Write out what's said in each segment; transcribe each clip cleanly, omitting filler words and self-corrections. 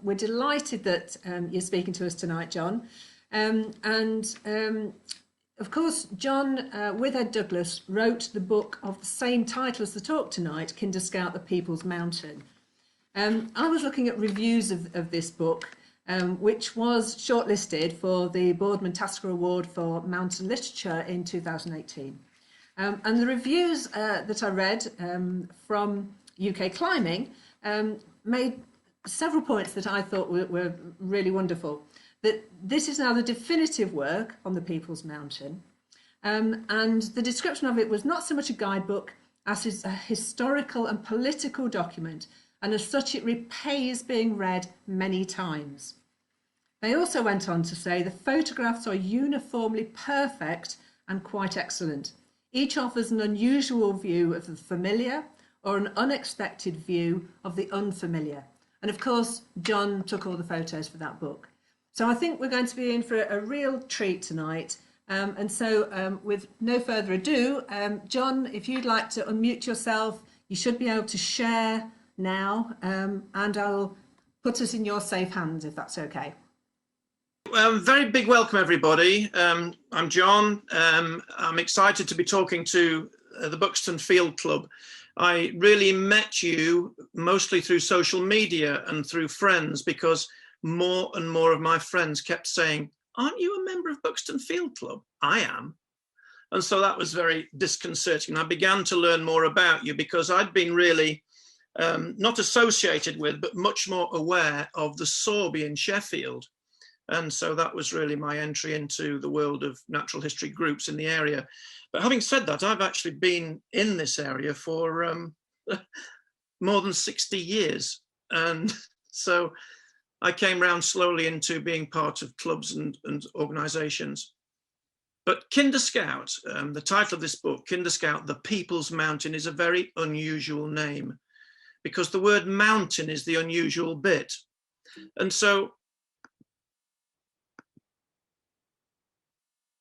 We're delighted that you're speaking to us tonight, John. Of course, John, with Ed Douglas, wrote the book of the same title as the talk tonight, Kinder Scout, The People's Mountain. I was looking at reviews of this book, which was shortlisted for the Boardman Tasker Award for Mountain Literature in 2018. And the reviews that I read from UK Climbing made several points that I thought were really wonderful. That this is now the definitive work on the People's Mountain. And the description of it was not so much a guidebook as is a historical and political document, and as such it repays being read many times. They also went on to say the photographs are uniformly perfect and quite excellent. Each offers an unusual view of the familiar or an unexpected view of the unfamiliar. And of course, John took all the photos for that book. So I think we're going to be in for a real treat tonight. With no further ado, John, if you'd like to unmute yourself, you should be able to share now, and I'll put us in your safe hands if that's okay. Very big welcome, everybody. I'm John. I'm excited to be talking to the Buxton Field Club. I really met you mostly through social media and through friends, because more and more of my friends kept saying, "Aren't you a member of Buxton Field Club?" I am. And so that was very disconcerting. I began to learn more about you because I'd been really not associated with, but much more aware of the Sorby in Sheffield. And so that was really my entry into the world of natural history groups in the area. But having said that, I've actually been in this area for more than 60 years. And so I came round slowly into being part of clubs and organisations. But Kinder Scout, the title of this book, Kinder Scout, The People's Mountain, is a very unusual name, because the word mountain is the unusual bit. And so,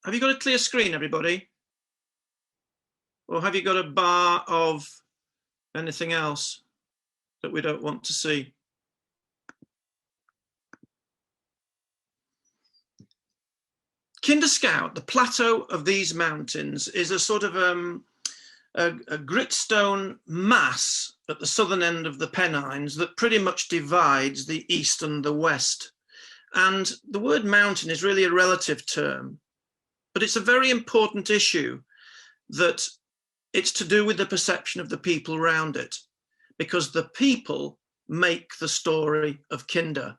have you got a clear screen, everybody? Or have you got a bar of anything else that we don't want to see? Kinder Scout, the plateau of these mountains, is a sort of a gritstone mass at the southern end of the Pennines that pretty much divides the east and the west. And the word mountain is really a relative term, but it's a very important issue, that it's to do with the perception of the people around it, because the people make the story of Kinder.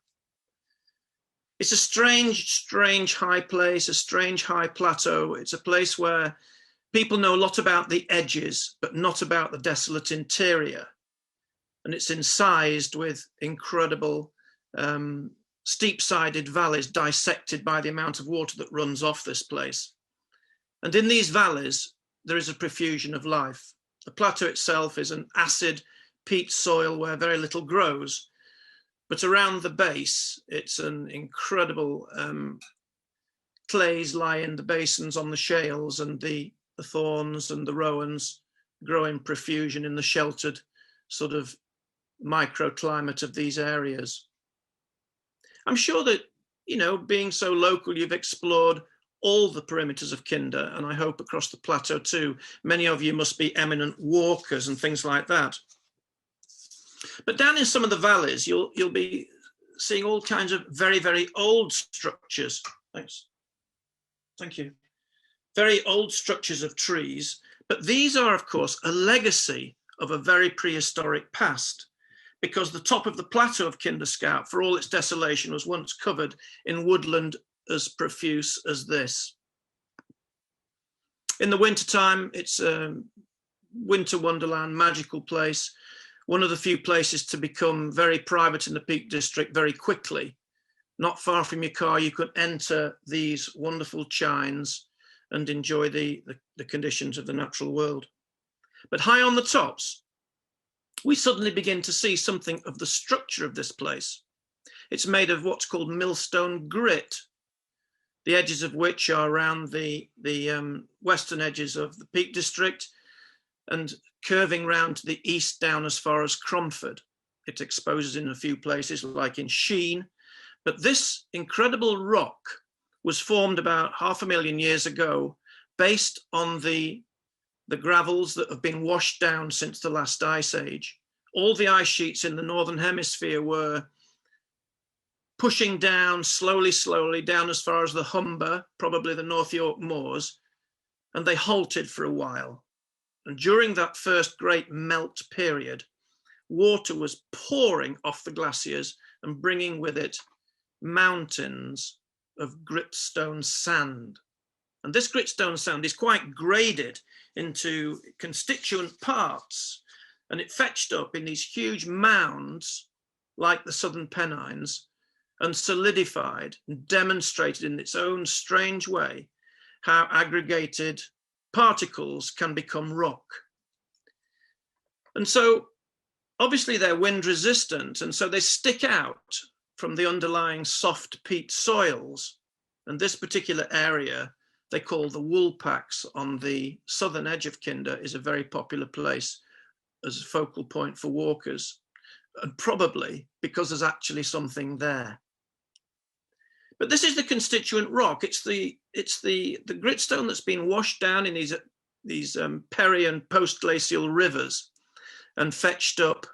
It's a strange high place, a strange high plateau. It's a place where people know a lot about the edges, but not about the desolate interior. And it's incised with incredible steep-sided valleys dissected by the amount of water that runs off this place. And in these valleys, there is a profusion of life. The plateau itself is an acid peat soil where very little grows. But around the base, it's an incredible clays lie in the basins on the shales, and the thorns and the rowans grow in profusion in the sheltered sort of microclimate of these areas. I'm sure that, you know, being so local, you've explored all the perimeters of Kinder, and I hope across the plateau too. Many of you must be eminent walkers and things like that. But down in some of the valleys, you'll be seeing all kinds of very, very old structures. Thanks. Thank you. Very old structures of trees. But these are, of course, a legacy of a very prehistoric past, because the top of the plateau of Kinder Scout, for all its desolation, was once covered in woodland as profuse as this. In the wintertime, it's a winter wonderland, magical place. One of the few places to become very private in the Peak District very quickly. Not far from your car, you could enter these wonderful chines and enjoy the conditions of the natural world. But high on the tops, we suddenly begin to see something of the structure of this place. It's made of what's called millstone grit, the edges of which are around the western edges of the Peak District and curving round to the east down as far as Cromford. It exposes in a few places, like in Sheen. But this incredible rock was formed about 500,000 years ago, based on the gravels that have been washed down since the last ice age. All the ice sheets in the northern hemisphere were pushing down slowly down as far as the Humber, probably the North York Moors, and they halted for a while. And during that first great melt period, water was pouring off the glaciers and bringing with it mountains of gritstone sand. And this gritstone sand is quite graded into constituent parts, and it fetched up in these huge mounds like the Southern Pennines and solidified and demonstrated in its own strange way how aggregated particles can become rock. And so obviously they're wind resistant, and so they stick out from the underlying soft peat soils. And this particular area they call the Woolpacks on the southern edge of Kinder is a very popular place as a focal point for walkers, and probably because there's actually something there. But this is the constituent rock. It's the gritstone that's been washed down in these peri and post-glacial rivers and fetched up,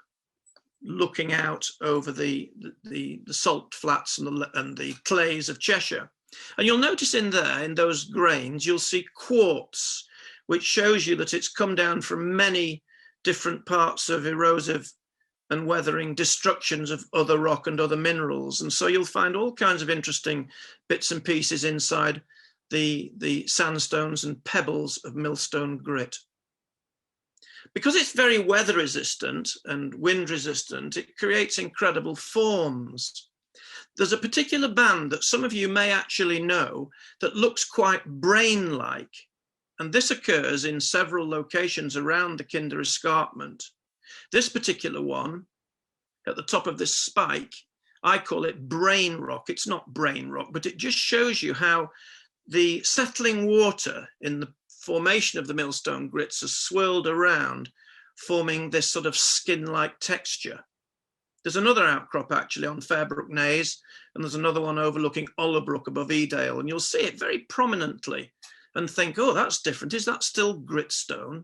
looking out over the salt flats and the clays of Cheshire. And you'll notice in there, in those grains, you'll see quartz, which shows you that it's come down from many different parts of erosive and weathering destructions of other rock and other minerals. And so you'll find all kinds of interesting bits and pieces inside the sandstones and pebbles of millstone grit. Because it's very weather resistant and wind resistant, it creates incredible forms. There's a particular band that some of you may actually know that looks quite brain-like, and this occurs in several locations around the Kinder Escarpment. This particular one, at the top of this spike, I call it brain rock. It's not brain rock, but it just shows you how the settling water in the formation of the millstone grits has swirled around, forming this sort of skin-like texture. There's another outcrop actually on Fairbrook Naze, and there's another one overlooking Ollerbrook above Edale, and you'll see it very prominently and think, oh, that's different. Is that still gritstone?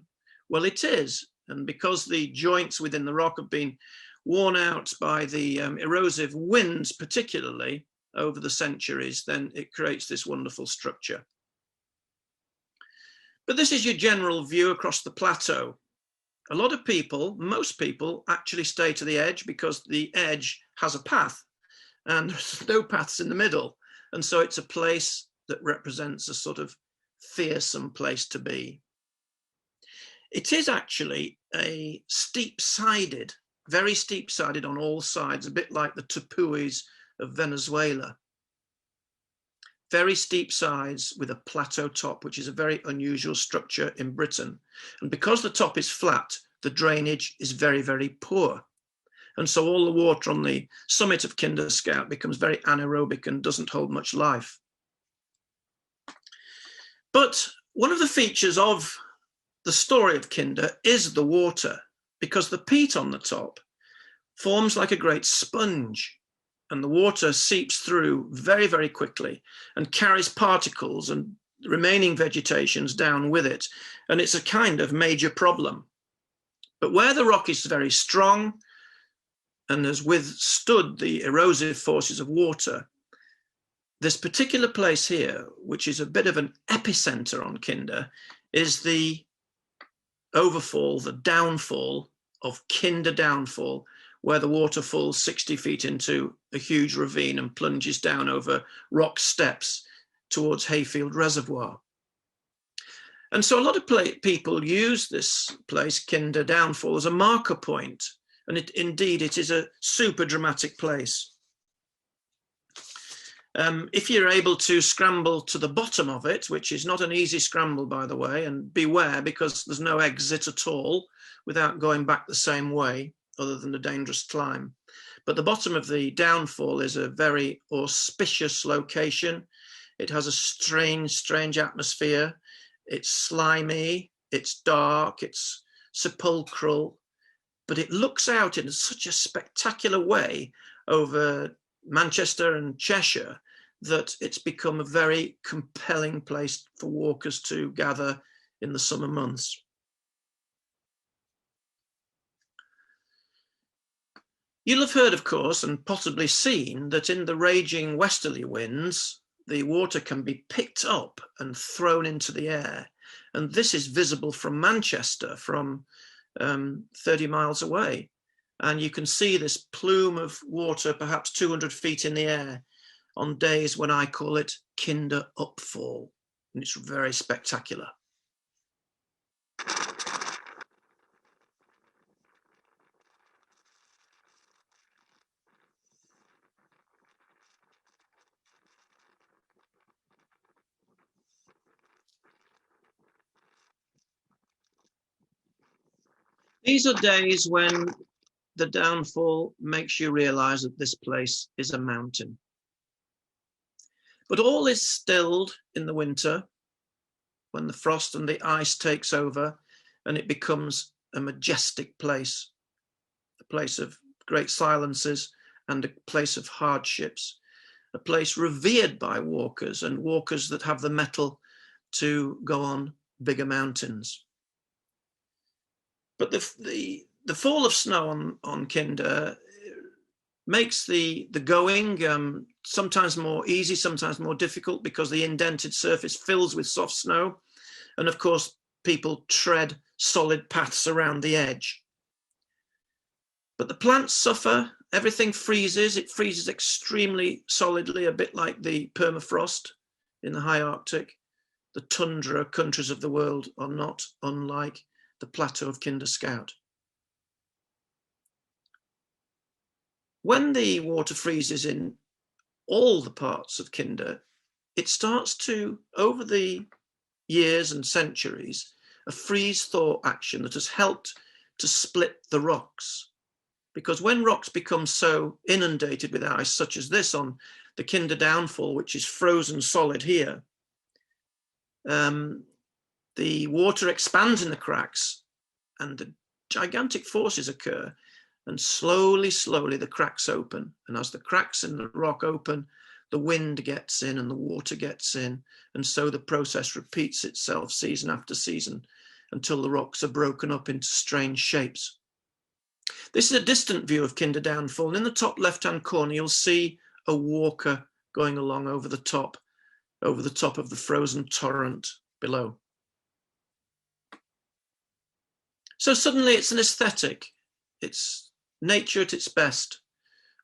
Well, it is. And because the joints within the rock have been worn out by the erosive winds, particularly over the centuries, then it creates this wonderful structure. But this is your general view across the plateau. A lot of people, most people, actually stay to the edge because the edge has a path and there's no paths in the middle. And so it's a place that represents a sort of fearsome place to be. It is actually a steep-sided, very steep-sided on all sides, a bit like the Tepuis of Venezuela. Very steep sides with a plateau top, which is a very unusual structure in Britain. And because the top is flat, the drainage is very, very poor. And so all the water on the summit of Kinder Scout becomes very anaerobic and doesn't hold much life. But one of the features of the story of Kinder is the water, because the peat on the top forms like a great sponge. And the water seeps through very, very quickly and carries particles and remaining vegetations down with it. And it's a kind of major problem. But where the rock is very strong and has withstood the erosive forces of water, this particular place here, which is a bit of an epicenter on Kinder, is the overfall, the downfall of Kinder Downfall, where the water falls 60 feet into a huge ravine and plunges down over rock steps towards Hayfield Reservoir. And so a lot of people use this place, Kinder Downfall, as a marker point. And indeed, it is a super dramatic place. If you're able to scramble to the bottom of it, which is not an easy scramble, by the way, and beware because there's no exit at all without going back the same way, other than a dangerous climb. But the bottom of the downfall is a very auspicious location. It has a strange atmosphere. It's slimy, it's dark, it's sepulchral, but it looks out in such a spectacular way over Manchester and Cheshire that it's become a very compelling place for walkers to gather in the summer months. You'll have heard, of course, and possibly seen that in the raging westerly winds, the water can be picked up and thrown into the air. And this is visible from Manchester, from 30 miles away. And you can see this plume of water, perhaps 200 feet in the air, on days when I call it Kinder Upfall. And it's very spectacular. These are days when the downfall makes you realize that this place is a mountain. But all is stilled in the winter when the frost and the ice takes over and it becomes a majestic place, a place of great silences and a place of hardships, a place revered by walkers and walkers that have the mettle to go on bigger mountains. But the fall of snow on Kinder makes the going sometimes more easy, sometimes more difficult, because the indented surface fills with soft snow. And of course, people tread solid paths around the edge. But the plants suffer, everything freezes. It freezes extremely solidly, a bit like the permafrost in the high Arctic. The tundra countries of the world are not unlike the plateau of Kinder Scout. When the water freezes in all the parts of Kinder, it starts to, over the years and centuries, a freeze-thaw action that has helped to split the rocks. Because when rocks become so inundated with ice, such as this on the Kinder Downfall, which is frozen solid here, the water expands in the cracks and the gigantic forces occur, and slowly, slowly the cracks open. And as the cracks in the rock open, the wind gets in and the water gets in. And so the process repeats itself season after season until the rocks are broken up into strange shapes. This is a distant view of Kinder Downfall. And in the top left-hand corner, you'll see a walker going along over the top of the frozen torrent below. So suddenly it's an aesthetic. It's nature at its best,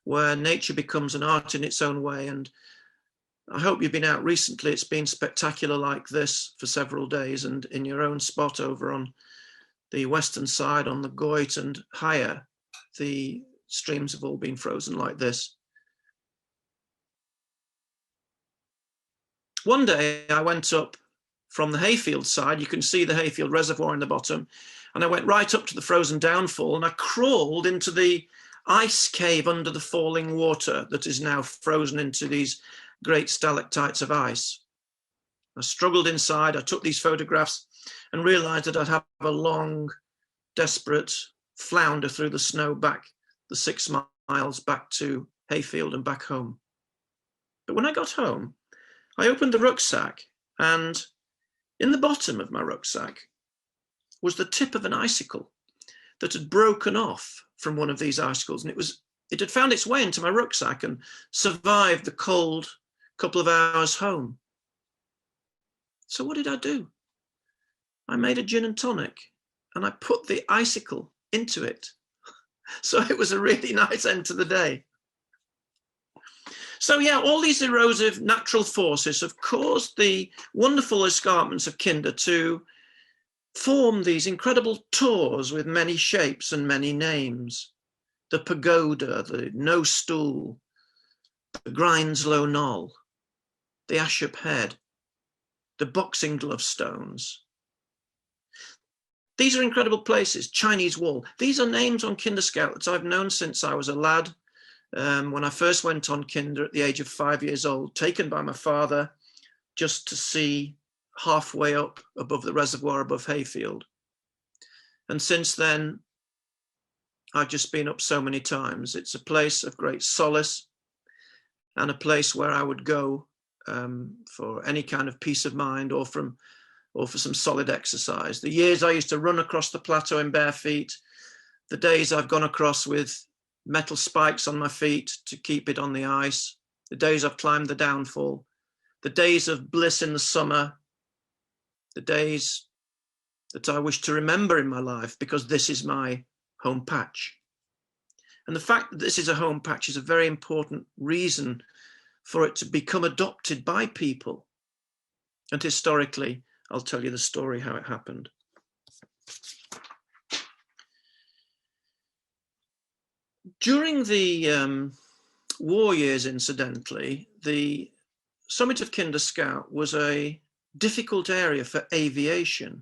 where nature becomes an art in its own way. And I hope you've been out recently. It's been spectacular like this for several days, and in your own spot over on the western side, on the Goit and higher, the streams have all been frozen like this. One day I went up from the hayfield side. You can see the hayfield reservoir in the bottom. And I went right up to the frozen downfall and I crawled into the ice cave under the falling water that is now frozen into these great stalactites of ice. I struggled inside, I took these photographs and realized that I'd have a long, desperate flounder through the snow back the 6 miles back to hayfield and back home. But when I got home, I opened the rucksack, and in the bottom of my rucksack was the tip of an icicle that had broken off from one of these icicles, and it had found its way into my rucksack and survived the cold couple of hours home. So what did I do? I made a gin and tonic and I put the icicle into it. So it was a really nice end to the day. So yeah, all these erosive natural forces have caused the wonderful escarpments of Kinder to form these incredible tors with many shapes and many names. The pagoda, the no stool, the Grindslow knoll, the Ashop head, the boxing glove stones. These are incredible places. Chinese wall. These are names on Kinder Scout that I've known since I was a lad. When I first went on Kinder at the age of 5 years old, taken by my father just to see halfway up above the reservoir above Hayfield. And since then, I've just been up so many times. It's a place of great solace and a place where I would go for any kind of peace of mind or for some solid exercise. The years I used to run across the plateau in bare feet, the days I've gone across with metal spikes on my feet to keep it on the ice, the days I've climbed the downfall, the days of bliss in the summer, the days that I wish to remember in my life, because this is my home patch. And the fact that this is a home patch is a very important reason for it to become adopted by people. And historically, I'll tell you the story how it happened. During the war years, incidentally, the summit of Kinder Scout was a difficult area for aviation.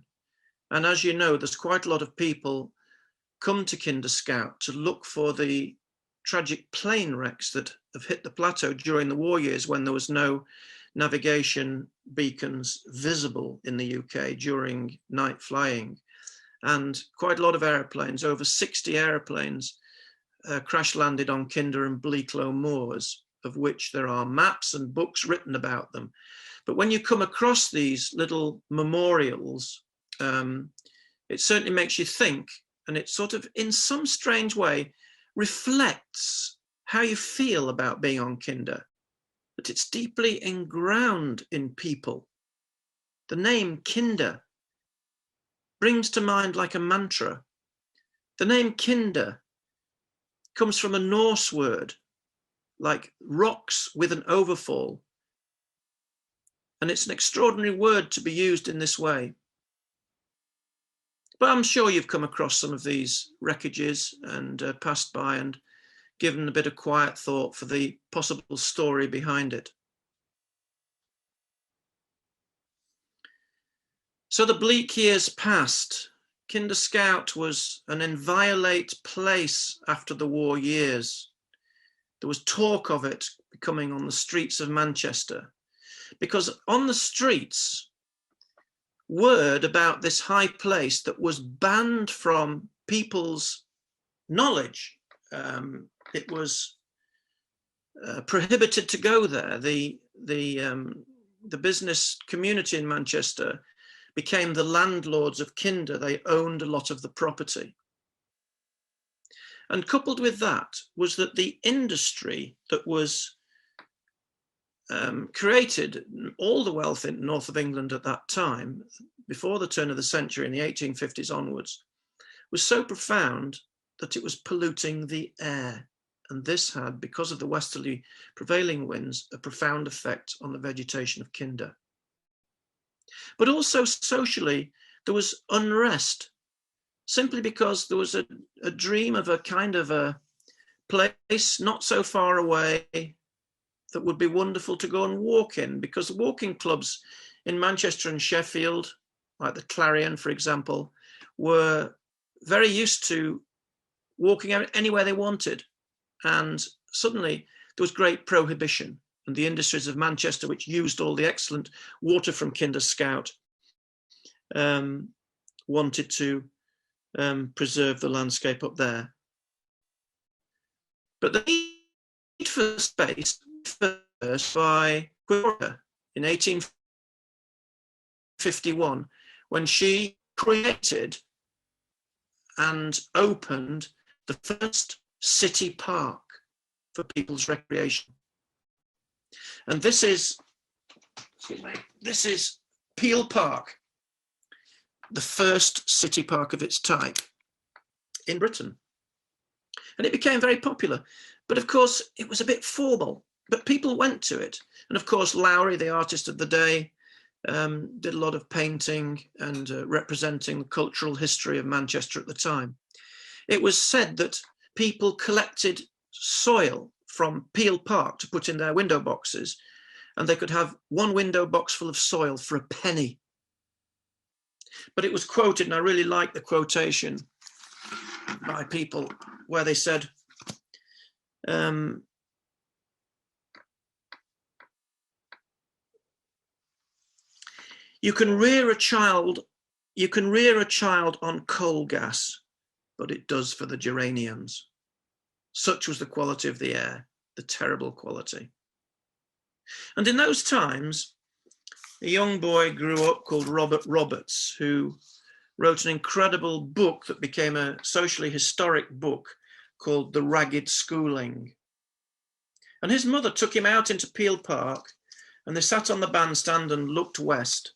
And as you know, there's quite a lot of people come to Kinder Scout to look for the tragic plane wrecks that have hit the plateau during the war years, when there was no navigation beacons visible in the UK during night flying. And quite a lot of airplanes, over 60 airplanes, crash landed on Kinder and Bleaklow moors, of which there are maps and books written about them. But when you come across these little memorials, it certainly makes you think, and it sort of, in some strange way, reflects how you feel about being on Kinder, that it's deeply enground in people. The name Kinder brings to mind like a mantra. The name Kinder comes from a Norse word, like rocks with an overfall. And it's an extraordinary word to be used in this way. But I'm sure you've come across some of these wreckages and passed by and given a bit of quiet thought for the possible story behind it. So the bleak years passed. Kinder Scout was an inviolate place after the war years. There was talk of it becoming on the streets of Manchester, because on the streets, word about this high place that was banned from people's knowledge. It was prohibited to go there. The business community in Manchester became the landlords of Kinder. They owned a lot of the property. And coupled with that was that the industry that was created all the wealth in north of England at that time, before the turn of the century in the 1850s onwards, was so profound that it was polluting the air. And this had, because of the westerly prevailing winds, a profound effect on the vegetation of Kinder. But also socially, there was unrest, simply because there was a dream of a kind of a place not so far away that would be wonderful to go and walk in, because walking clubs in Manchester and Sheffield, like the Clarion, for example, were very used to walking anywhere they wanted. And suddenly there was great prohibition, and the industries of Manchester, which used all the excellent water from Kinder Scout, wanted to preserve the landscape up there. But the need for space first by Quora in 1851, when she created and opened the first city park for people's recreation. And this is Peel Park, the first city park of its type in Britain. And it became very popular. But of course, it was a bit formal, but people went to it. And of course, Lowry, the artist of the day, did a lot of painting and representing the cultural history of Manchester at the time. It was said that people collected soil from Peel Park to put in their window boxes, and they could have one window box full of soil for a penny. But it was quoted, and I really like the quotation by people, where they said, you can rear a child on coal gas, but it does for the geraniums. Such was the quality of the air, the terrible quality. And in those times, a young boy grew up called Robert Roberts, who wrote an incredible book that became a socially historic book called The Ragged Schooling. And his mother took him out into Peel Park, and they sat on the bandstand and looked west.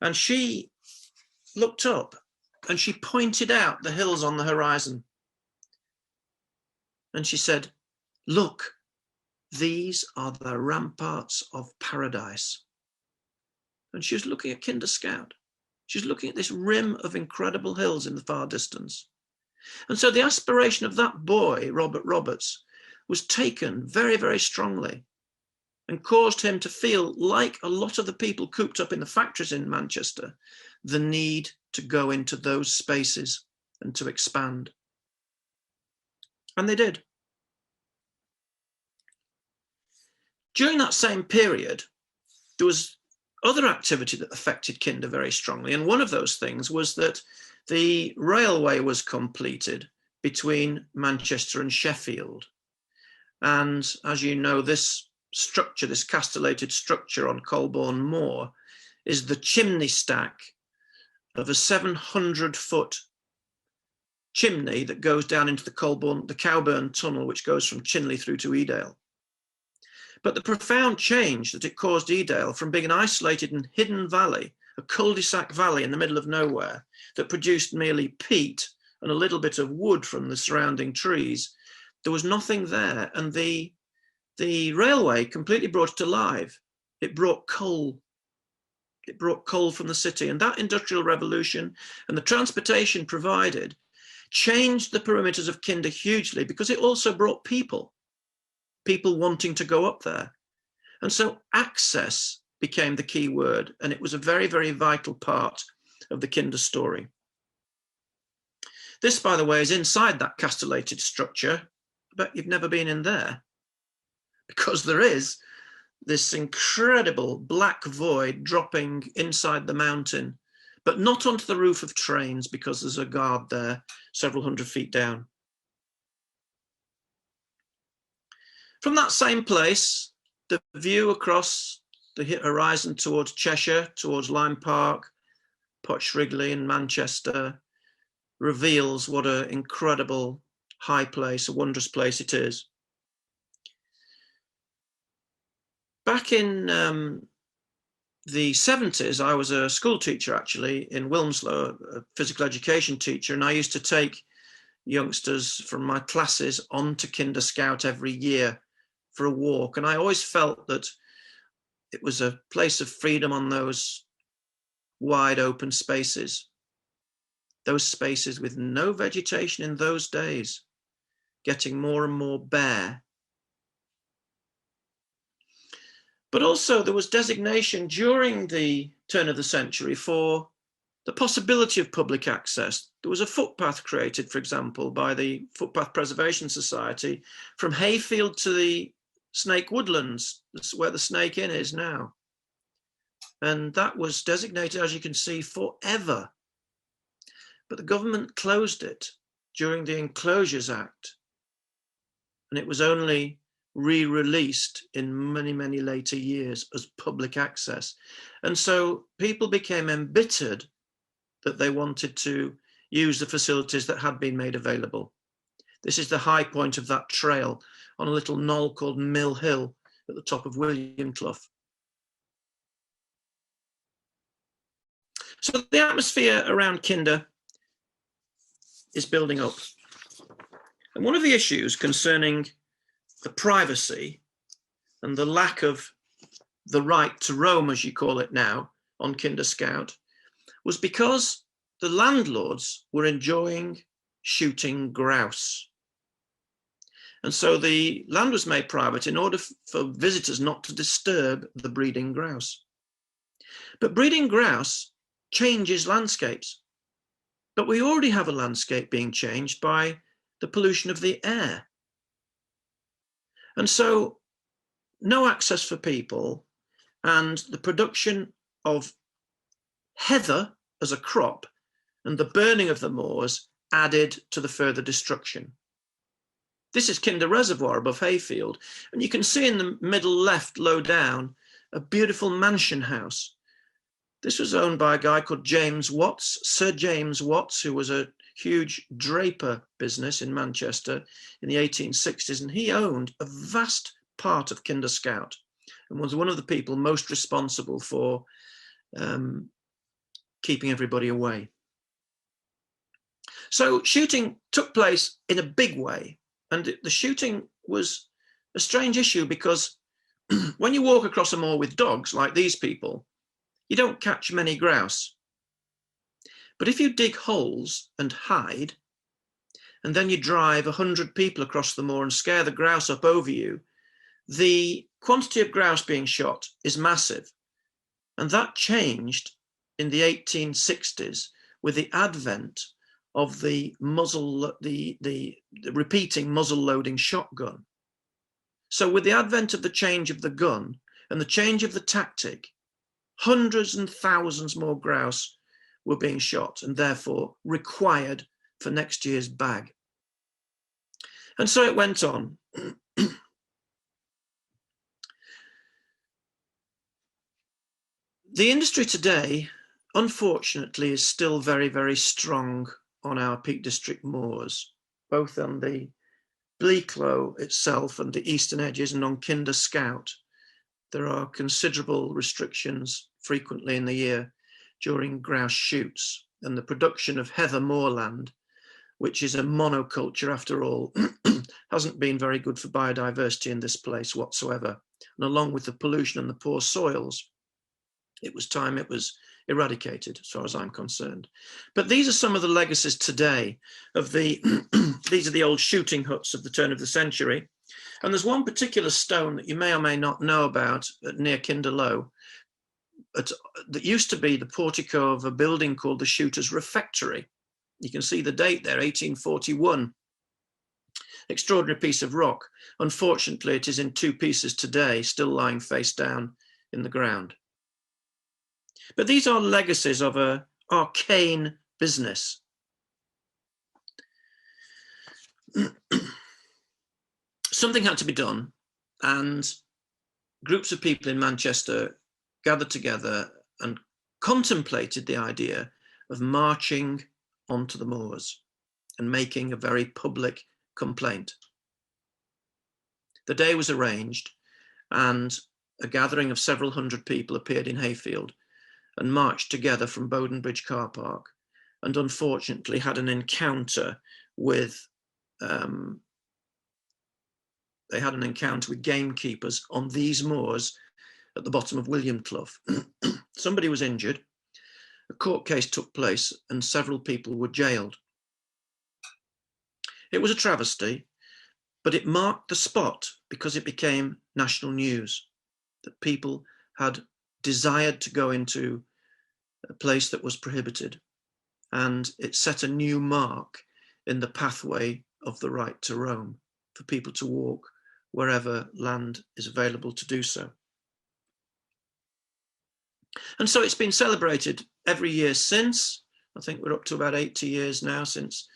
And she looked up and she pointed out the hills on the horizon. And she said, "Look, these are the ramparts of paradise." And she was looking at Kinder Scout. She's looking at this rim of incredible hills in the far distance. And so the aspiration of that boy, Robert Roberts, was taken very, very strongly and caused him to feel, like a lot of the people cooped up in the factories in Manchester, the need to go into those spaces and to expand. And they did. During that same period, there was other activity that affected Kinder very strongly. And one of those things was that the railway was completed between Manchester and Sheffield. And as you know, this structure, this castellated structure on Colborne Moor, is the chimney stack of a 700-foot chimney that goes down into the Cowburn Tunnel, which goes from Chinley through to Edale. But the profound change that it caused Edale from being an isolated and hidden valley, a cul-de-sac valley in the middle of nowhere that produced merely peat and a little bit of wood from the surrounding trees, there was nothing there. And the railway completely brought it alive. It brought coal. It brought coal from the city. And that industrial revolution and the transportation provided changed the perimeters of Kinder hugely, because it also brought people wanting to go up there. And so access became the key word, and it was a very, very vital part of the Kinder story. This, by the way, is inside that castellated structure. I bet you've never been in there, because there is this incredible black void dropping inside the mountain, but not onto the roof of trains, because there's a guard there several hundred feet down. From that same place, the view across the horizon towards Cheshire, towards Lyme Park, Potchrigley and Manchester, reveals what an incredible high place, a wondrous place it is. Back in the 70s, I was a school teacher actually in Wilmslow, a physical education teacher, and I used to take youngsters from my classes onto Kinder Scout every year for a walk. And I always felt that it was a place of freedom on those wide open spaces, those spaces with no vegetation in those days, getting more and more bare. But also there was designation during the turn of the century for the possibility of public access. There was a footpath created, for example, by the Footpath Preservation Society from Hayfield to the Snake Woodlands, where the Snake Inn is now. And that was designated, as you can see, forever. But the government closed it during the Enclosures Act. And it was only re-released in many, many later years as public access. And so people became embittered that they wanted to use the facilities that had been made available. This is the high point of that trail on a little knoll called Mill Hill at the top of William Clough. So the atmosphere around Kinder is building up. And one of the issues concerning the privacy and the lack of the right to roam, as you call it now, on Kinder Scout, was because the landlords were enjoying shooting grouse. And so the land was made private in order for visitors not to disturb the breeding grouse. But breeding grouse changes landscapes. But we already have a landscape being changed by the pollution of the air. And so no access for people, and the production of heather as a crop and the burning of the moors added to the further destruction. This is Kinder Reservoir above Hayfield, and you can see in the middle left, low down, a beautiful mansion house. This was owned by a guy called James Watts, Sir James Watts, who was a huge draper business in Manchester in the 1860s, and he owned a vast part of Kinder Scout and was one of the people most responsible for keeping everybody away. So shooting took place in a big way, and the shooting was a strange issue because when you walk across a moor with dogs like these people, you don't catch many grouse. But if you dig holes and hide, and then you drive 100 people across the moor and scare the grouse up over you, the quantity of grouse being shot is massive. And that changed in the 1860s with the advent of the repeating muzzle loading shotgun. So with the advent of the change of the gun and the change of the tactic, hundreds and thousands more grouse were being shot and therefore required for next year's bag. And so it went on. The industry today, unfortunately, is still very, very strong on our Peak District moors, both on the Bleaklow itself and the eastern edges and on Kinder Scout. There are considerable restrictions frequently in the year during grouse shoots, and the production of heather moorland, which is a monoculture after all, hasn't been very good for biodiversity in this place whatsoever. And along with the pollution and the poor soils, it was time it was eradicated, as far as I'm concerned. But these are some of the legacies today of the, these are the old shooting huts of the turn of the century. And there's one particular stone that you may or may not know about near Kinderlow that used to be the portico of a building called the Shooter's Refectory. You can see the date there, 1841. Extraordinary piece of rock. Unfortunately, it is in two pieces today, still lying face down in the ground. But these are legacies of an arcane business. Something had to be done, and groups of people in Manchester gathered together and contemplated the idea of marching onto the moors and making a very public complaint. The day was arranged, and a gathering of several hundred people appeared in Hayfield and marched together from Bowden Bridge car park, and unfortunately had an encounter with gamekeepers on these moors at the bottom of William Clough. Somebody was injured, a court case took place, and several people were jailed. It was a travesty, but it marked the spot because it became national news, that people had desired to go into a place that was prohibited, and it set a new mark in the pathway of the right to roam, for people to walk wherever land is available to do so. And so it's been celebrated every year since. I think we're up to about 80 years now, since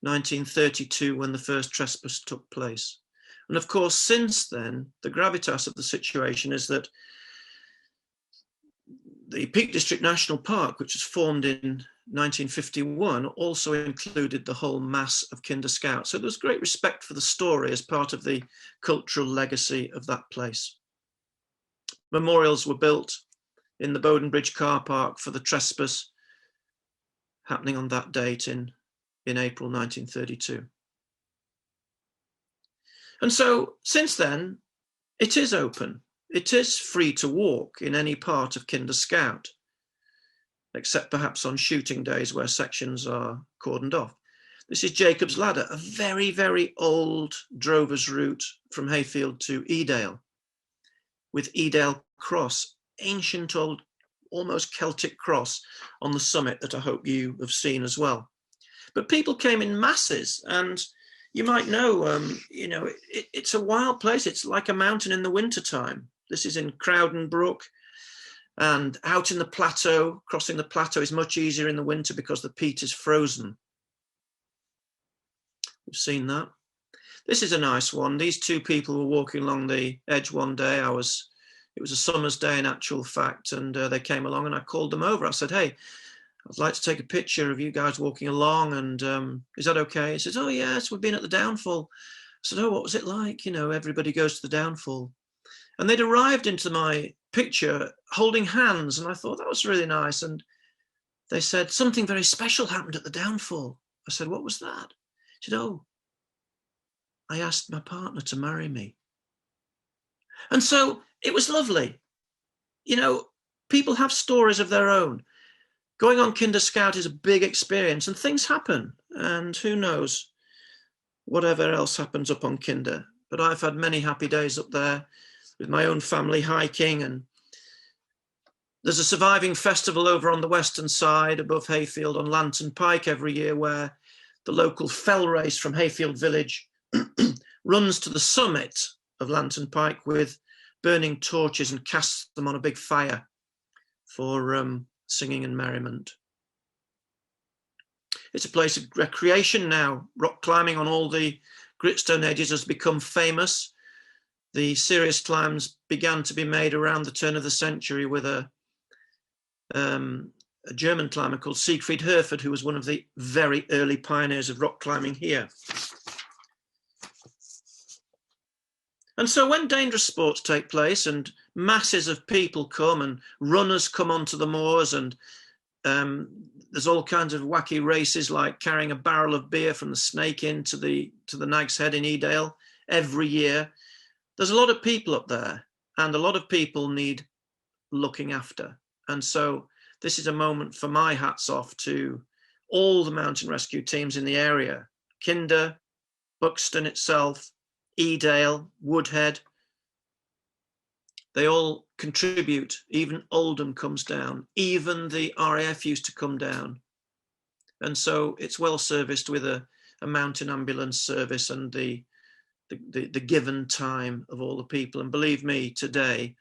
1932, when the first trespass took place. And of course, since then, the gravitas of the situation is that the Peak District National Park, which was formed in 1951, also included the whole mass of Kinder Scout. So there's great respect for the story as part of the cultural legacy of that place. Memorials were built in the Bowden Bridge car park for the trespass happening on that date in April 1932. And so since then, it is open. It is free to walk in any part of Kinder Scout, except perhaps on shooting days where sections are cordoned off. This is Jacob's Ladder, a very, very old drover's route from Hayfield to Edale, with Edale Cross, ancient old, almost Celtic cross on the summit that I hope you have seen as well. But people came in masses, and you might know, it's a wild place. It's like a mountain in the wintertime. This is in Crowden Brook, and out in the plateau. Crossing the plateau is much easier in the winter because the peat is frozen. You've seen that. This is a nice one. These two people were walking along the edge one day. It was a summer's day in actual fact, and they came along and I called them over. I said, hey, I'd like to take a picture of you guys walking along, and is that okay? He says, oh yes, we've been at the downfall. I said, oh, what was it like? You know, everybody goes to the downfall. And they'd arrived into my picture holding hands, and I thought that was really nice. And they said, something very special happened at the downfall. I said, what was that? He said, oh, I asked my partner to marry me. And so it was lovely. You know, people have stories of their own. Going on Kinder Scout is a big experience, and things happen, and who knows whatever else happens up on Kinder. But I've had many happy days up there with my own family hiking, and there's a surviving festival over on the western side above Hayfield on Lantern Pike every year, where the local fell race from Hayfield Village runs to the summit of Lantern Pike with burning torches and casts them on a big fire for singing and merriment. It's a place of recreation now. Rock climbing on all the gritstone edges has become famous. The serious climbs began to be made around the turn of the century with a German climber called Siegfried Herford, who was one of the very early pioneers of rock climbing here. And so when dangerous sports take place and masses of people come and runners come onto the moors, and there's all kinds of wacky races like carrying a barrel of beer from the Snake Inn to the Nag's Head in Edale every year, there's a lot of people up there, and a lot of people need looking after. And so this is a moment for my hats off to all the mountain rescue teams in the area, Kinder, Buxton itself, Edale, Woodhead. They all contribute. Even Oldham comes down. Even the RAF used to come down. And so it's well serviced with a mountain ambulance service and the given time of all the people. And believe me, today,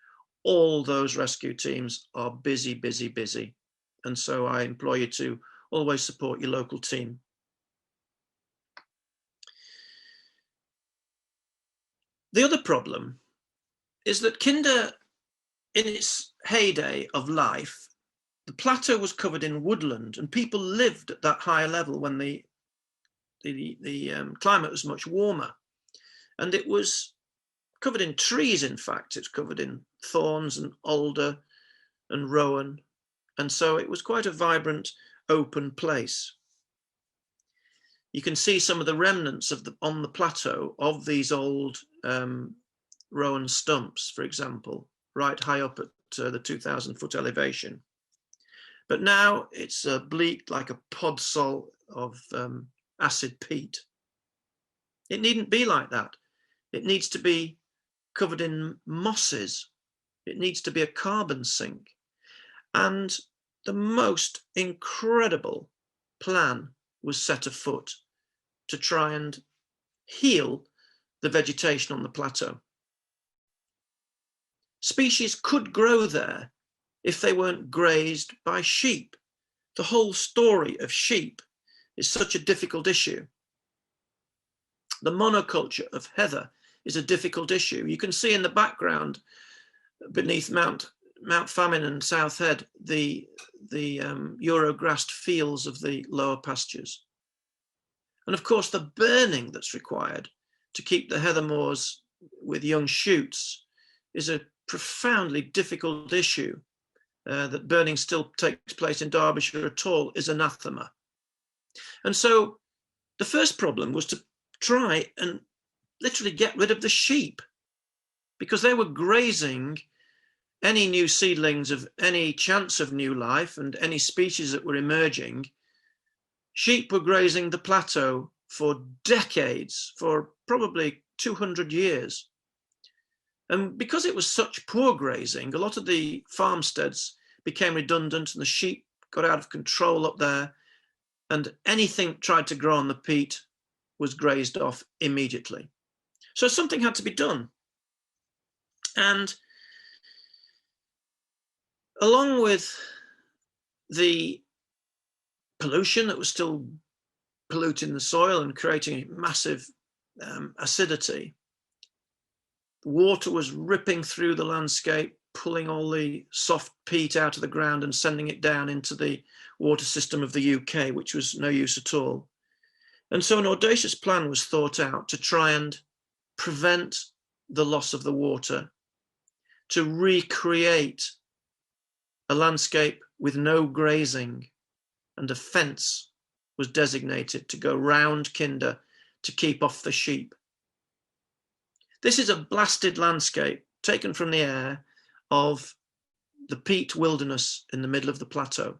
all those rescue teams are busy, busy, busy. And so I implore you to always support your local team. The other problem is that Kinder, in its heyday of life, the plateau was covered in woodland, and people lived at that higher level when the climate was much warmer. And it was covered in trees, in fact. It's covered in thorns and alder and rowan. And so it was quite a vibrant, open place. You can see some of the remnants on the plateau of these old rowan stumps, for example, right high up at the 2,000-foot elevation. But now it's bleak like a podsol of acid peat. It needn't be like that. It needs to be covered in mosses. It needs to be a carbon sink. And the most incredible plan was set afoot to try and heal the vegetation on the plateau. Species could grow there if they weren't grazed by sheep. The whole story of sheep is such a difficult issue. The monoculture of heather is a difficult issue. You can see in the background beneath Mount Famine and South Head the Eurograssed fields of the lower pastures. And of course, the burning that's required to keep the heather moors with young shoots is a profoundly difficult issue. That burning still takes place in Derbyshire at all is anathema. And so the first problem was to try and literally get rid of the sheep, because they were grazing any new seedlings of any chance of new life and any species that were emerging. Sheep were grazing the plateau for decades, for probably 200 years. And because it was such poor grazing, a lot of the farmsteads became redundant and the sheep got out of control up there, and anything tried to grow on the peat was grazed off immediately. So something had to be done. And along with the pollution that was still polluting the soil and creating massive acidity. The water was ripping through the landscape, pulling all the soft peat out of the ground and sending it down into the water system of the UK, which was no use at all. And so an audacious plan was thought out to try and prevent the loss of the water, to recreate a landscape with no grazing, and a fence was designated to go round Kinder to keep off the sheep. This is a blasted landscape taken from the air of the peat wilderness in the middle of the plateau.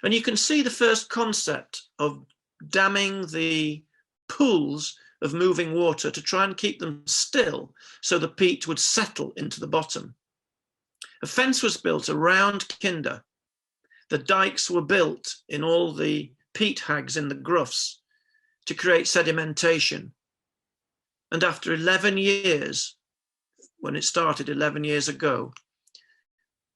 And you can see the first concept of damming the pools of moving water to try and keep them still so the peat would settle into the bottom. A fence was built around Kinder. The dikes were built in all the peat hags in the groughs to create sedimentation. And after 11 years, when it started 11 years ago,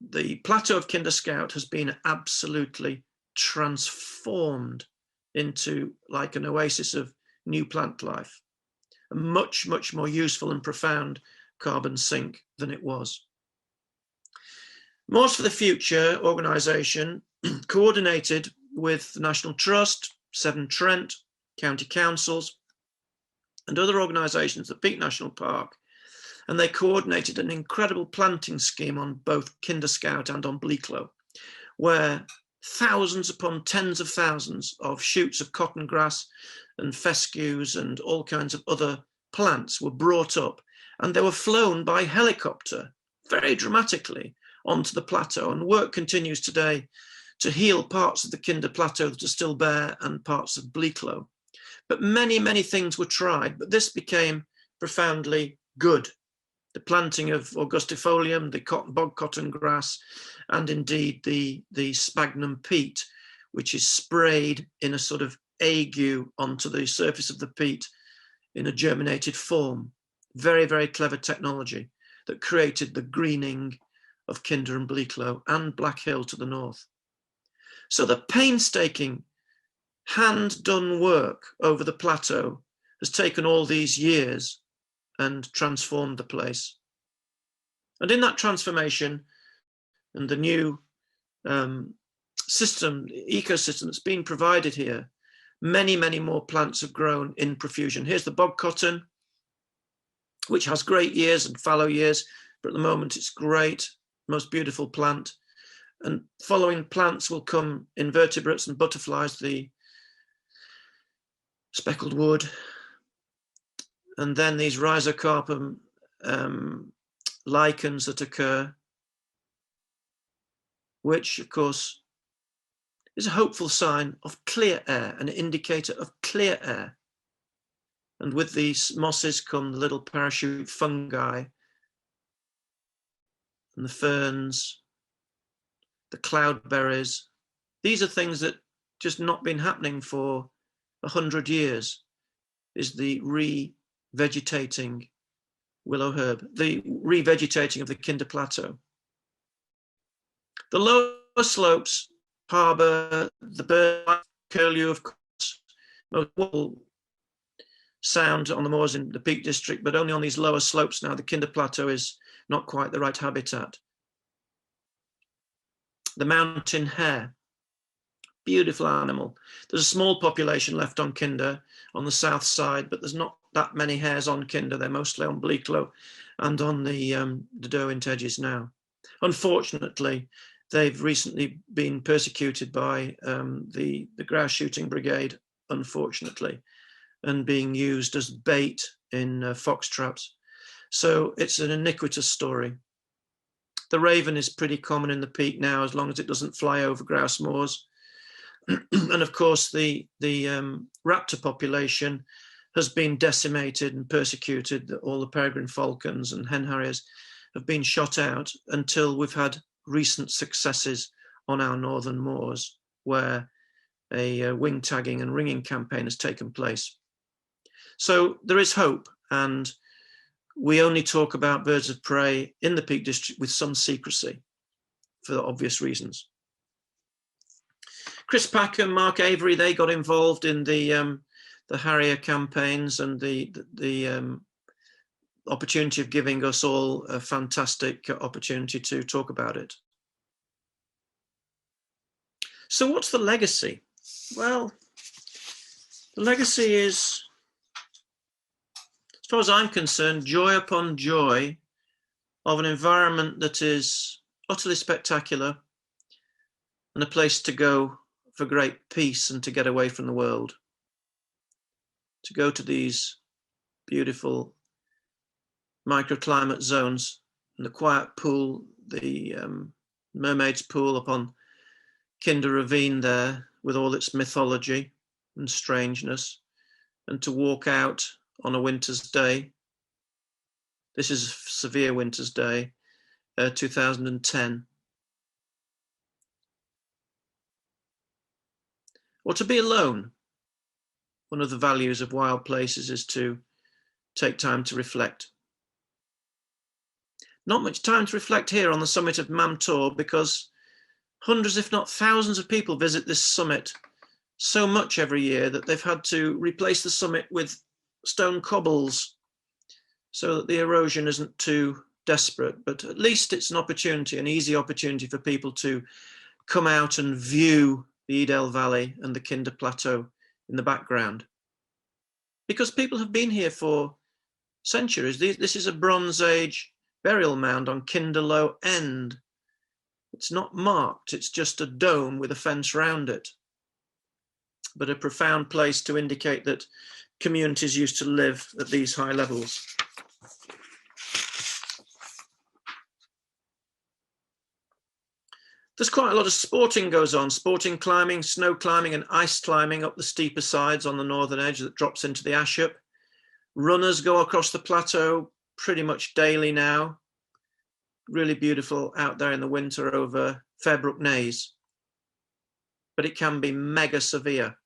the plateau of Kinder Scout has been absolutely transformed into like an oasis of new plant life, a much, much more useful and profound carbon sink than it was. Moors for the Future organisation, coordinated with the National Trust, Severn Trent, county councils, and other organisations, the Peak National Park, and they coordinated an incredible planting scheme on both Kinder Scout and on Bleaklow, where thousands upon tens of thousands of shoots of cotton grass and fescues and all kinds of other plants were brought up, and they were flown by helicopter very dramatically onto the plateau. And work continues today to heal parts of the Kinder Plateau that are still bare and parts of Bleaklow. But many, many things were tried, but this became profoundly good. The planting of Augustifolium, the bog cotton grass, and indeed the sphagnum peat, which is sprayed in a sort of ague onto the surface of the peat in a germinated form. Very, very clever technology that created the greening of Kinder and Bleaklow and Black Hill to the north. So the painstaking hand-done work over the plateau has taken all these years and transformed the place. And in that transformation and the new ecosystem that's been provided here, many, many more plants have grown in profusion. Here's the bog cotton, which has great years and fallow years, but at the moment it's great, most beautiful plant. And following plants will come invertebrates and butterflies, the speckled wood, and then these rhizocarpum lichens that occur, which of course is a hopeful sign of clear air, an indicator of clear air. And with these mosses come the little parachute fungi and the ferns, the cloudberries. These are things that just not been happening for 100 years, is the re-vegetating willow herb, the re-vegetating of the Kinder Plateau. The lower slopes harbour the bird curlew, of course, most sound on the moors in the Peak District, but only on these lower slopes now. The Kinder Plateau is not quite the right habitat. The mountain hare, beautiful animal. There's a small population left on Kinder on the south side, but there's not that many hares on Kinder. They're mostly on Bleaklow and on the Derwent edges now. Unfortunately, they've recently been persecuted by the grouse shooting brigade, unfortunately, and being used as bait in fox traps. So it's an iniquitous story. The raven is pretty common in the Peak now, as long as it doesn't fly over grouse moors. And of course, the raptor population has been decimated and persecuted. All the peregrine falcons and hen harriers have been shot out until we've had recent successes on our northern moors, where a wing tagging and ringing campaign has taken place. So there is hope, and we only talk about birds of prey in the Peak District with some secrecy for obvious reasons. Chris Packer, Mark Avery, they got involved in the Harrier campaigns and the opportunity of giving us all a fantastic opportunity to talk about it. So what's the legacy? Well, the legacy is, as far as I'm concerned, joy upon joy of an environment that is utterly spectacular and a place to go for great peace and to get away from the world. To go to these beautiful microclimate zones and the quiet pool, the Mermaid's Pool upon Kinder Ravine there with all its mythology and strangeness, and to walk out on a winter's day. This is a severe winter's day, 2010. Or to be alone. One of the values of wild places is to take time to reflect. Not much time to reflect here on the summit of Mamtor because hundreds, if not thousands of people visit this summit so much every year that they've had to replace the summit with stone cobbles so that the erosion isn't too desperate. But at least it's an opportunity, an easy opportunity for people to come out and view the Edel Valley and the Kinder Plateau in the background. Because people have been here for centuries. This is a Bronze Age burial mound on Kinder Low End. It's not marked, it's just a dome with a fence around it. But a profound place to indicate that communities used to live at these high levels. There's quite a lot of sporting goes on, sporting climbing, snow climbing and ice climbing up the steeper sides on the northern edge that drops into the Ashup. Runners go across the plateau pretty much daily now. Really beautiful out there in the winter over Fairbrook Naze. But it can be mega severe.